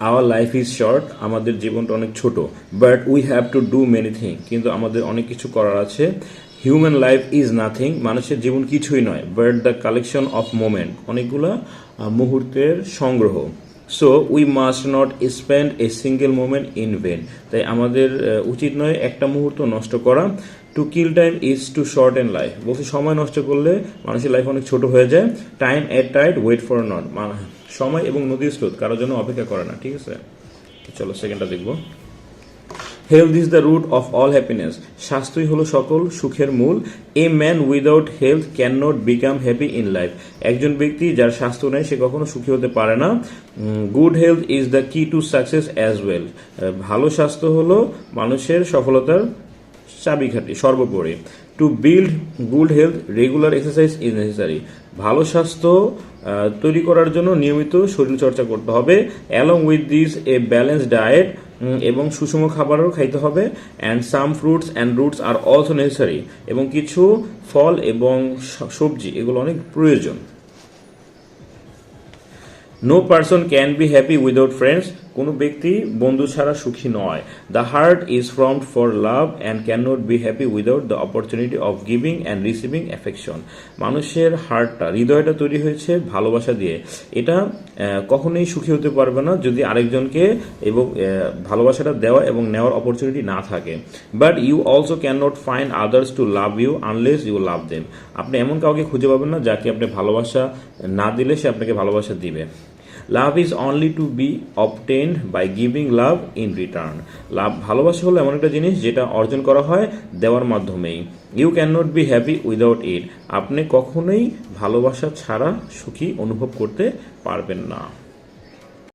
Our life is short, আমাদের জীবনটা অনেক ছোট, but we have to do many thing, কিন্তু আমাদের অনেক কিছু করার আছে। হিউম্যান লাইফ ইজ নাথিং, মানুষের জীবন কিছুই নয়, but the collection of moment, অনেকগুলা মুহূর্তের সংগ্রহ। So we must not spend a single moment in vain, তাই আমাদের উচিত নয় একটা মুহূর্ত নষ্ট করা। To kill time is too short an life, বলছি সময় নষ্ট করলে মানুষের লাইফ অনেক ছোট হয়ে যায়। Time and tide wait for not, সময় এবং নদীর স্রোত কারোর জন্য অপেক্ষা করে না, ঠিক আছে। চলো সেকেন্ডটা দেখবো। Health is the root of all happiness, স্বাস্থ্যই হলো সকল সুখের মূল। A man without health can not become happy in life, একজন ব্যক্তি যার স্বাস্থ্য নেই সে কখনো সুখী হতে পারে না। Good health is the key to success as well, ভালো স্বাস্থ্য হলো মানুষের সফলতার চাবিকাঠি সর্বোপরি। To build good health regular exercise is necessary, ভালো স্বাস্থ্য তৈরি করার জন্য নিয়মিত শরীরচর্চা করতে হবে। Along with this a balance diet, এবং সুষম খাবারও খাইতে হবে। And some fruits and roots are also necessary, এবং কিছু ফল এবং সবজি এগুলো অনেক প্রয়োজন। No person can be happy without friends, কোনো ব্যক্তি বন্ধু ছাড়া সুখী নয়। The heart is formed for love and can not be happy without the opportunity of giving and receiving affection, মানুষের হৃদয়টা তৈরি হয়েছে ভালোবাসা দিয়ে, এটা কখনোই সুখী হতে পারবে না যদি আরেকজনকে এবং ভালোবাসাটা দেওয়া এবং নেওয়ার অপরচুনিটি না থাকে। But you also can not find others to love you unless you love them, আপনি এমন কাউকে খুঁজে পাবেন না যাকে আপনি ভালোবাসা না দিলে সে আপনাকে ভালোবাসা দিবে। Love is only to be obtained by giving love in return, ভালোবাসা হলো এমন একটা জিনিস যেটা অর্জন করা হয় দেওয়ার মাধ্যমেই। You can not be happy without it, আপনি কখনোই ভালোবাসা ছাড়া সুখী অনুভব করতে পারবেন না।